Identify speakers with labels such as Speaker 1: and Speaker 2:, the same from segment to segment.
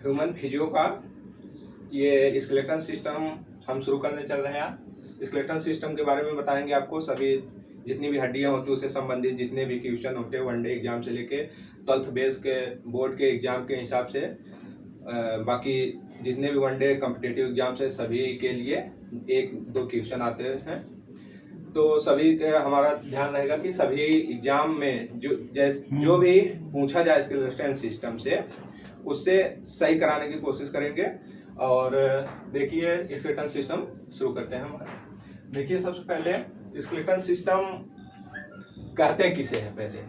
Speaker 1: Human physio का ये skeleton system हम शुरू करने चल रहे हैं। स्केलेटन सिस्टम के बारे में बताएंगे आपको। सभी जितनी भी हड्डियां होती हैं उससे संबंधित जितने भी क्वेश्चन होते हैं वनडे एग्जाम से लेके 12th बेस के बोर्ड के एग्जाम के हिसाब से बाकी जितने भी वनडे कॉम्पिटिटिव एग्जाम से सभी के लिए 1-2 क्वेश्चन आते हैं। तो सभी का हमारा ध्यान रहेगा कि सभी एग्जाम में जो भी पूछा जाए स्केलेटन सिस्टम से उससे सही कराने की कोशिश करेंगे। और देखिए स्केलेटन सिस्टम शुरू करते हैं हम। देखिए सबसे पहले स्केलेटन सिस्टम कहते हैं किसे है पहले।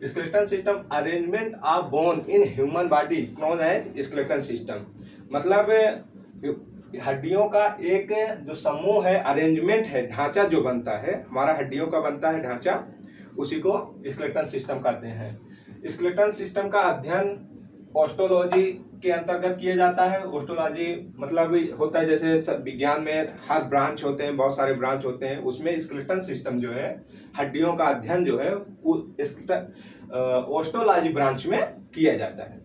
Speaker 1: Skeleton system arrangement of bone in human body known as skeleton system. मतलब हड्डियों का एक जो समूह है, अरेंजमेंट है, ढांचा जो बनता है, हमारा हड्डियों का बनता है ढांचा, उसी को स्केलेटन सिस्टम कहते हैं। स्केलेटन सिस्टम का अध्ययन ऑस्टोलॉजी के अंतर्गत किया जाता है। ऑस्टोलॉजी मतलब होता है जैसे विज्ञान में हर ब्रांच होते हैं, बहुत सारे ब्रांच होते हैं, उसमें स्केलेटन सिस्टम जो है हड्डियों का अध्ययन जो है ऑस्टोलॉजी ब्रांच में किया जाता है।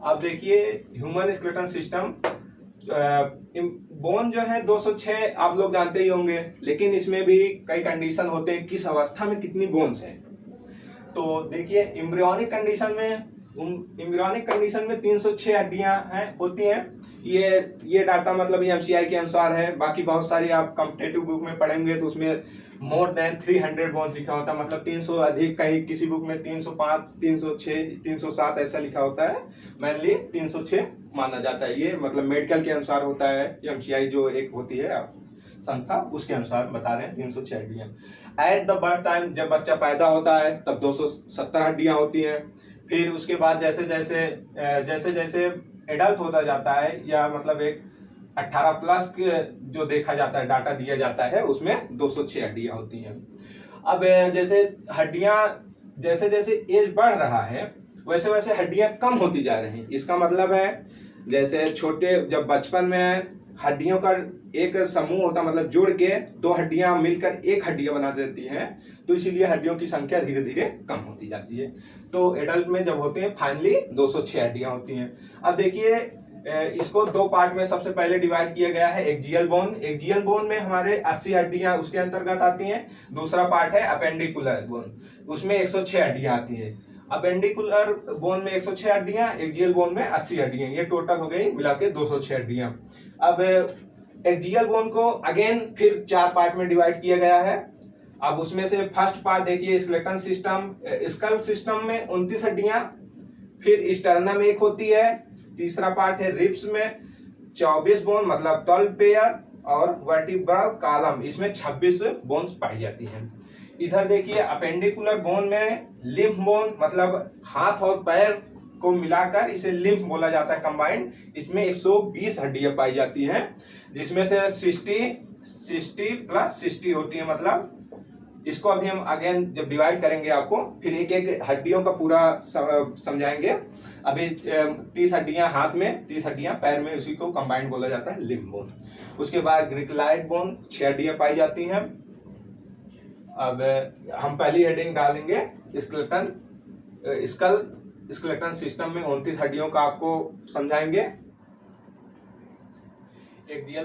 Speaker 1: अब देखिए ह्यूमन स्केलेटन सिस्टम बोन जो है 206 आप लोग जानते ही होंगे, लेकिन इसमें भी कई कंडीशन होते हैं किस अवस्था में कितनी बोन्स हैं। तो देखिए एम्ब्रियोनिक कंडीशन में 306 हड्डियां होती हैं। ये डाटा मतलब एमसीआई के अनुसार है। बाकी बहुत सारी आप कॉम्पिटेटिव बुक में पढ़ेंगे तो उसमें मोर देन 300 बोन्स लिखा होता है, मतलब 300 अधिक, कहीं किसी बुक में 305, 306, 307 ऐसा लिखा होता है। मेनली 306 माना जाता है। ये मतलब मेडिकल के अनुसार होता है। एमसीआई जो एक होती है संस्था, उसके अनुसार बता रहे हैं 306 हड्डियां। एट द बर्थ टाइम, जब बच्चा पैदा होता है तब 270 हड्डियां होती हैं। फिर उसके बाद जैसे जैसे एडल्ट होता जाता है, या मतलब एक 18 प्लस के जो देखा जाता है, डाटा दिया जाता है, उसमें 206 हड्डियां होती हैं। अब जैसे हड्डियां जैसे जैसे एज बढ़ रहा है वैसे वैसे हड्डियां कम होती जा रही हैं। इसका मतलब है जैसे जब बचपन में हड्डियों का एक समूह होता, मतलब जुड़ के 2 हड्डियां मिलकर एक हड्डियां बना देती हैं, तो इसीलिए हड्डियों की संख्या धीरे धीरे कम होती जाती है। तो एडल्ट में जब होते हैं फाइनली 206 हड्डियां होती हैं। अब देखिए इसको 2 पार्ट में सबसे पहले डिवाइड किया गया है। एक्जियल बोन में हमारे 80 हड्डियां उसके अंतर्गत आती हैं। दूसरा पार्ट है अपेंडिकुलर बोन, उसमें 106 हड्डियां आती है। अपेंडिकुलर बोन में 106 हड्डियां, एक्जियल बोन में 80 हड्डियां, ये टोटल हो गई मिला के 206 हड्डियां। अब एक्जियल बोन को अगेन फिर 4 पार्ट में डिवाइड किया गया है। अब उसमें से फर्स्ट पार्ट देखिए स्केलेटन सिस्टम, स्कल सिस्टम में 29 हड्डियां, फिर स्टर्नम एक होती है। तीसरा पार्ट है रिब्स में 24 बोन मतलब 12 पेयर, और वर्टिब्रल कॉलम इसमें 26 बोन्स पाई जाती हैं। इधर देखिए अपेंडिकुलर बोन में लिम्फ बोन मतलब हाथ और पैर को मिलाकर इसे लिम्फ बोला जाता है कंबाइंड, इसमें 120 हड्डियां पाई जाती हैं, जिसमें से 60 प्लस 60 होती है। मतलब इसको अभी हम अगेन जब डिवाइड करेंगे आपको फिर एक एक हड्डियों का पूरा समझाएंगे। अभी 30 हड्डियां हाथ में, 30 हड्डियां पैर में, उसी को कंबाइंड बोला जाता है लिम्फ बोन। उसके बाद ग्रिकलाइड बोन 6 हड्डियां पाई जाती हैं। अब हम पहली हेडिंग डालेंगे स्केलेटन सिस्टम में 29 हड्डियों का आपको समझाएंगे। एक्जियल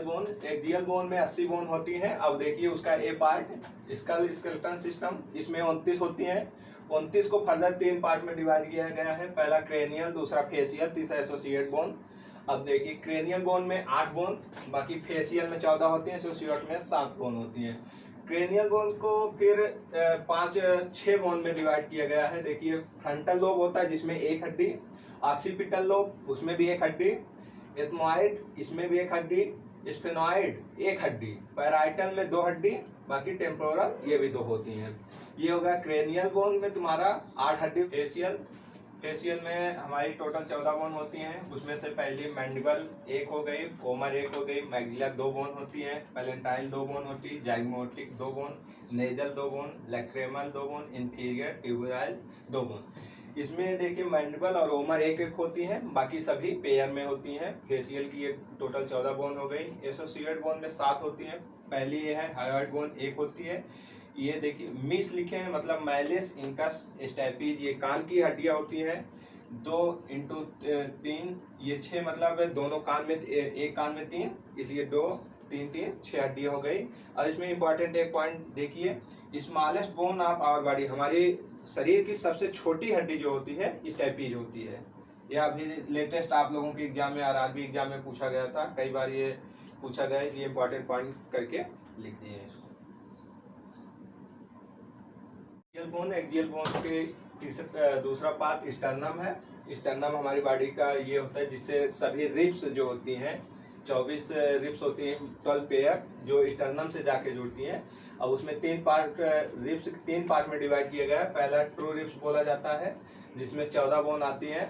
Speaker 1: बोन में 80 बोन होती है। अब देखिए उसका ए पार्ट स्केलेटन सिस्टम, इसमें 29 होती हैं। 29 को फर्दर 3 पार्ट में डिवाइड किया गया है। पहला क्रेनियल, दूसरा फेसियल, तीसरा एसोसिएट बोन। अब देखिए क्रेनियल बोन में 8 बोन, बाकी फेसियल में 14 होती है, एसोसिएट में 7 बोन होती है। क्रेनियल बोन को फिर 5-6 बोन में डिवाइड किया गया है। देखिए फ्रंटल लोब होता है जिसमें 1 हड्डी, ऑक्सीपिटल लोब उसमें भी 1 हड्डी, एथमोइड इसमें भी 1 हड्डी, स्फेनॉइड 1 हड्डी, पैराइटल में 2 हड्डी, बाकी टेम्पोरल ये भी 2 होती हैं। ये होगा क्रेनियल बोन में तुम्हारा 8 हड्डी। फेसियल में हमारी टोटल 14 बोन होती हैं। उसमें से पहली मैंडिबल 1 हो गई, ओमर 1 हो गई, मैक्सिला 2 बोन होती हैं, पैलेंटाइल 2 बोन होती है, zygomatic 2 bone, nasal 2 bone, lacrimal 2 bone, inferior turbinal 2 bone. इसमें देखिए मैंडिबल और ओमर 1-1 होती हैं, बाकी सभी पेयर में होती हैं। फेसियल की टोटल 14 बोन हो गई। एसोसिएट बोन में 7 होती हैं। पहली ये है हायोइड बोन 1 होती है। ये देखिए मिस लिखे हैं मतलब मैलिस, इंकस, स्टैपीज, ये कान की हड्डियां होती हैं। 2 इंटू 3 ये 6, मतलब दोनों कान में एक कान में 3, इसलिए 2 3 3 6 हड्डियां हो गई। और इसमें इंपॉर्टेंट एक पॉइंट देखिए, smallest bone of our body, हमारी शरीर की सबसे छोटी हड्डी जो होती है ये स्टेपीज होती है। यह अभी लेटेस्ट आप लोगों के एग्जाम में, आरआरबी एग्जाम में पूछा गया था, कई बार ये पूछा गया है, ये इंपॉर्टेंट पॉइंट करके लिख दिए इसको। एक्सियल बोन, एक्सियल बोन के दूसरा पार्ट स्टर्नम है। स्टर्नम हमारी बॉडी का ये होता है जिससे सभी रिब्स जो होती हैं, 24 रिब्स होती हैं, 12 पेयर जो स्टर्नम से जाके जुड़ती हैं। अब उसमें 3 पार्ट, रिब्स 3 पार्ट में डिवाइड किया गया है। पहला ट्रू रिब्स बोला जाता है जिसमें 14 बोन आती हैं,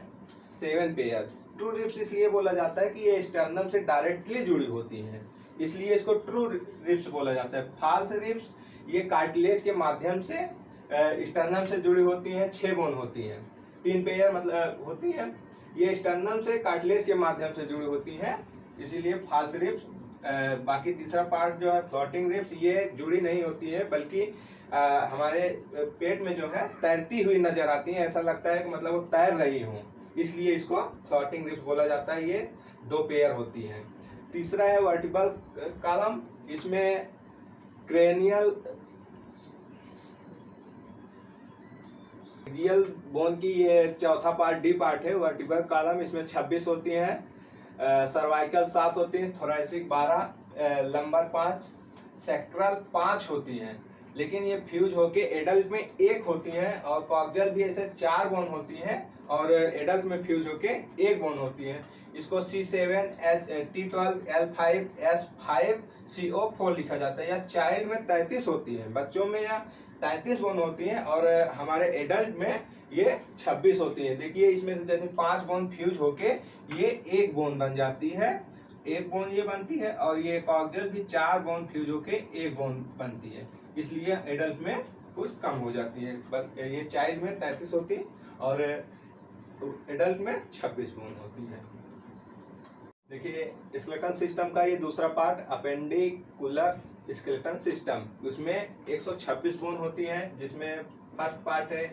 Speaker 1: 7 पेयर। ट्रू रिब्स इसलिए बोला जाता है कि ये स्टर्नम से डायरेक्टली जुड़ी होती हैं, इसलिए इसको ट्रू रिब्स बोला जाता है। फॉल्स रिब्स ये कार्टिलेज के माध्यम से स्टर्नम से जुड़ी होती हैं, 6 बोन होती हैं, 3 पेयर मतलब होती हैं, ये स्टर्नम से कार्टिलेज के माध्यम से जुड़ी होती हैं, इसीलिए फॉल्स रिब्स। बाकी तीसरा पार्ट जो है फ्लोटिंग रिब्स, ये जुड़ी नहीं होती है, बल्कि हमारे पेट में जो है तैरती हुई नजर आती हैं, ऐसा लगता है कि मतलब वो तैर रही हों, इसलिए इसको फ्लोटिंग रिब्स बोला जाता है। ये 2 पेयर होती हैं। तीसरा है वर्टिब्रल कॉलम, इसमें क्रेनियल रियल बोन की ये चौथा पार्ट, डी पार्ट है वर्टिब्रल कॉलम। इसमें 26 होती हैं, सर्वाइकल 7 होती हैं, थोरैसिक 12, लंबर 5, सेक्ट्रल 5 होती हैं। लेकिन ये फ्यूज होके एडल्ट में 1 होती हैं, और कॉक्सियल भी ऐसे 4 बोन होती हैं, और एडल्ट में फ्यूज होके 1 बोन होती है। इसको C7, T12, L5, S5, CO4 लिखा जाता है। या चाइल्ड में 33 होती है, बच्चों में या 33 बोन होती हैं, और हमारे एडल्ट में ये 26 होती है। देखिए इसमें से जैसे 5 बोन फ्यूज होके ये 1 बोन बन जाती है, 1 बोन ये बनती है, और ये कॉक्सियल भी 4 बोन फ्यूज होके 1 बोन बनती है, इसलिए एडल्ट में कुछ कम हो जाती है। बस ये चाइल्ड में 33 होती है और एडल्ट में 26 बोन होती है। देखिए स्केलेटल सिस्टम का ये दूसरा पार्ट अपेंडिकुलर स्केलेटन सिस्टम, उसमें 126 बोन होती हैं, जिसमें फर्स्ट पार्ट है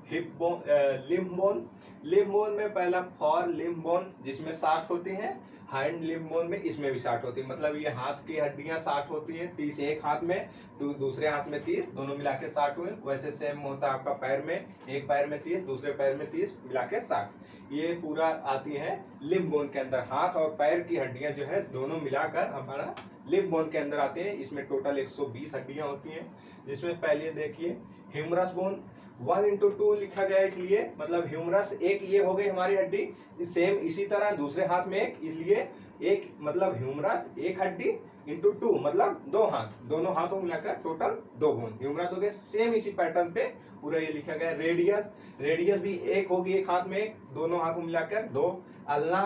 Speaker 1: hip bone, lymph bone. Lymph bone में पहला फॉर लिम्फ बोन जिसमें 60 होती हैं, हैंड लिम्फ बोन में इसमें भी 60 होती है, मतलब ये हाथ की हड्डियां 60 होती हैं, 30 एक हाथ में तो दूसरे हाथ में 30, दोनों मिला के 60 हुए। वैसे सेम होता है आपका पैर में, एक पैर में 30, दूसरे पैर में 30, मिला के 60। ये पूरा आती है लिम्फ बोन के अंदर। हाथ और पैर की हड्डियां जो है दोनों मिलाकर हमारा लिम्फ बोन के अंदर आती है। इसमें टोटल 120 हड्डियां होती हैं, जिसमें पहले देखिए ह्यूमरस बोन 1/2 लिखा गया इसलिए, मतलब ह्यूमरस एक ये हो गई हमारी हड्डी, सेम इसी तरह दूसरे हाथ में एक, इसलिए एक मतलब ह्यूमरस एक हड्डी इंटू 2 मतलब 2 हाथ, दोनों हाथों मिलाकर टोटल 2 बोन ह्यूमरस हो गए। सेम इसी पैटर्न पे पूरा ये लिखा गया। रेडियस, रेडियस भी एक होगी, एक हाथ में एक, दोनों हाथों मिलाकर 2। अल्ना,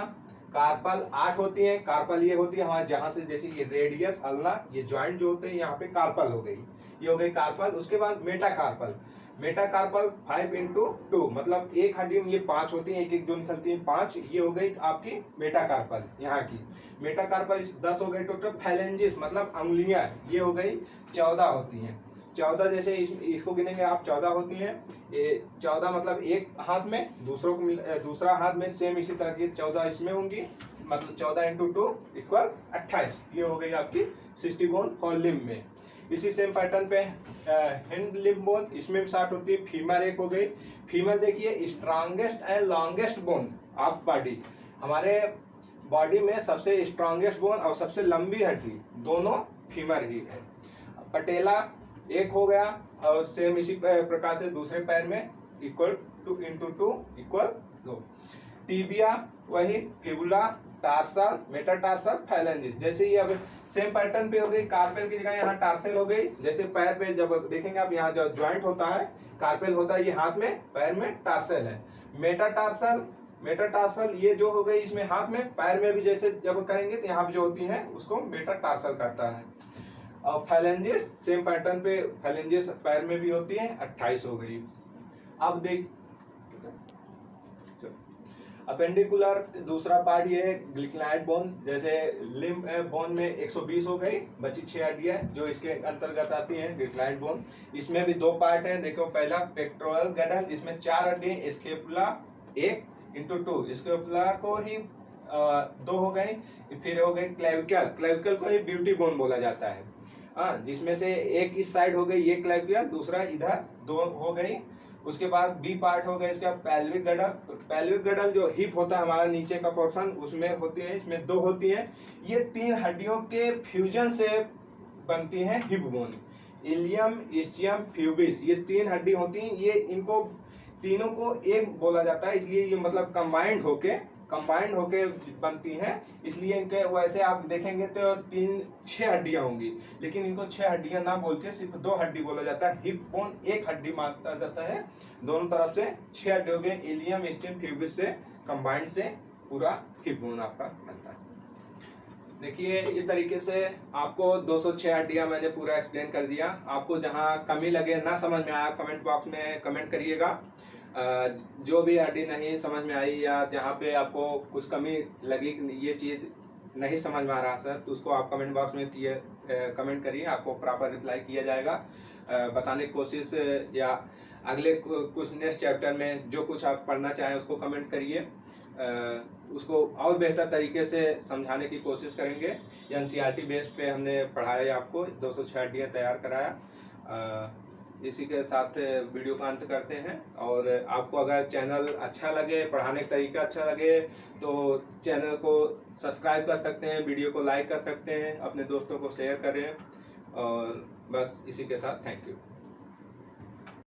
Speaker 1: कार्पल 8 होती है। कार्पल ये होती है हमारे जहां से, जैसे ये रेडियस, अल्ना, ये ज्वाइंट जो होते हैं यहाँ पे कार्पल हो गई, ये हो गई कार्पल। उसके बाद मेटाकार्पल, मेटाकार्पल 5/2 मतलब एक हड्डी में ये 5 होती है, एक एक जो निकलती है 5, ये हो गई आपकी मेटाकार्पल यहाँ की। मेटाकार्पल 10 हो गई टोटल। फैलेंजिस मतलब अंगुलियां, ये हो गई 14 होती हैं। 14 जैसे इसको गिनेंगे आप, 14 होती हैं, ये 14 मतलब एक हाथ में, दूसरों को दूसरा हाथ में सेम इसी तरह की 14 इसमें होंगी, मतलब 14 × 2 = 28। ये हो गई आपकी 60 बोन फॉर लिम्ब में। इसी सेम पैटर्न पे हैंड लिम्फ बोन, इसमें भी 60 होती है। फीमर एक हो गई। फीमर देखिए strongest and longest bone of body, हमारे बॉडी में सबसे स्ट्रॉन्गेस्ट बोन और सबसे लंबी हड्डी दोनों फीमर ही है। पटेला एक हो गया, और सेम इसी प्रकार से दूसरे पैर में =2 × 2 = 2। टीबिया वही, फिबुला, टार्सल, मेटाटार्सल, फैलेंजिस, जैसे ये अब सेम पैटर्न पे हो गई। कार्पेल की जगह यहाँ टार्सल हो गई। जैसे पैर पे जब देखेंगे आप, यहाँ जो ज्वाइंट होता है कार्पेल होता है, ये हाथ में, पैर में टार्सल है। मेटाटार्सल, मेटाटार्सल ये जो हो गई इसमें हाथ में, पैर में भी जैसे जब करेंगे तो यहाँ पे जो होती है उसको मेटाटार्सल कहता है। और फैलेंजिस सेम पैटर्न पे, फैलेंजिस पैर में भी होती है, 28 हो गई। अब देख अपेंडिकुलर दूसरा पार्ट ये है ग्लिक्लाइड बोन, जैसे लिम्फ बोन में 120 हो गई, बची 6 हड्डियां जो इसके अंतर्गत आती हैं ग्लिक्लाइड बोन। इसमें भी 2 पार्ट हैं, देखो पहला पेक्टोरल गैडल, इसमें 4 हड्डियां, स्केपुला 1, इंटू 2, इसके ऊपर को ही 2 हो गई। फिर हो गई क्लेविकल, क्लेविकल को ही ब्यूटी बोन बोला जाता है। हाँ, जिसमें से एक इस साइड हो गई ये क्लेविकल, दूसरा इधर 2 हो गई। उसके बाद बी पार्ट हो गया इसका पेल्विक गडल। पेल्विक गडल जो हिप होता है हमारा नीचे का पोर्शन, उसमें होती है, इसमें 2 होती है। ये 3 हड्डियों के फ्यूजन से बनती है hip bone. Ilium, ischium, pubis, ये 3 हड्डी होती हैं। ये इनको तीनों को एक बोला जाता है, इसलिए ये मतलब कंबाइंड होके बनती हैं। इसलिए इनके वैसे आप देखेंगे तो 6 हड्डियां होंगी, लेकिन इनको 6 हड्डियां ना बोल के सिर्फ 2 हड्डी बोला जाता है। हिप बोन 1 हड्डी माना जाता है। दोनों तरफ से 6 हड्डी हो गए। इलियम, इस्चियम, प्यूबिस से कंबाइंड से पूरा हिप बोन आपका बनता है। देखिए, इस तरीके से आपको 206 हड्डियां मैंने पूरा एक्सप्लेन कर दिया। आपको जहां कमी लगे, ना समझ में आया, कमेंट बॉक्स में कमेंट करिएगा। जो भी हड्डी नहीं समझ में आई या जहां पे आपको कुछ कमी लगी, ये चीज़ नहीं समझ में आ रहा सर, तो उसको आप कमेंट बॉक्स में कमेंट करिए, आपको प्रॉपर रिप्लाई किया जाएगा। बताने की कोशिश या अगले कुछ नेक्स्ट चैप्टर में जो कुछ आप पढ़ना चाहें उसको कमेंट करिए। उसको और बेहतर तरीके से समझाने की कोशिश करेंगे। एनसीईआरटी बेस पे हमने पढ़ाया, आपको 206 हड्डियाँ तैयार कराया। इसी के साथ वीडियो का अंत करते हैं। और आपको अगर चैनल अच्छा लगे, पढ़ाने का तरीका अच्छा लगे, तो चैनल को सब्सक्राइब कर सकते हैं, वीडियो को लाइक कर सकते हैं, अपने दोस्तों को शेयर करें। और बस इसी के साथ थैंक यू।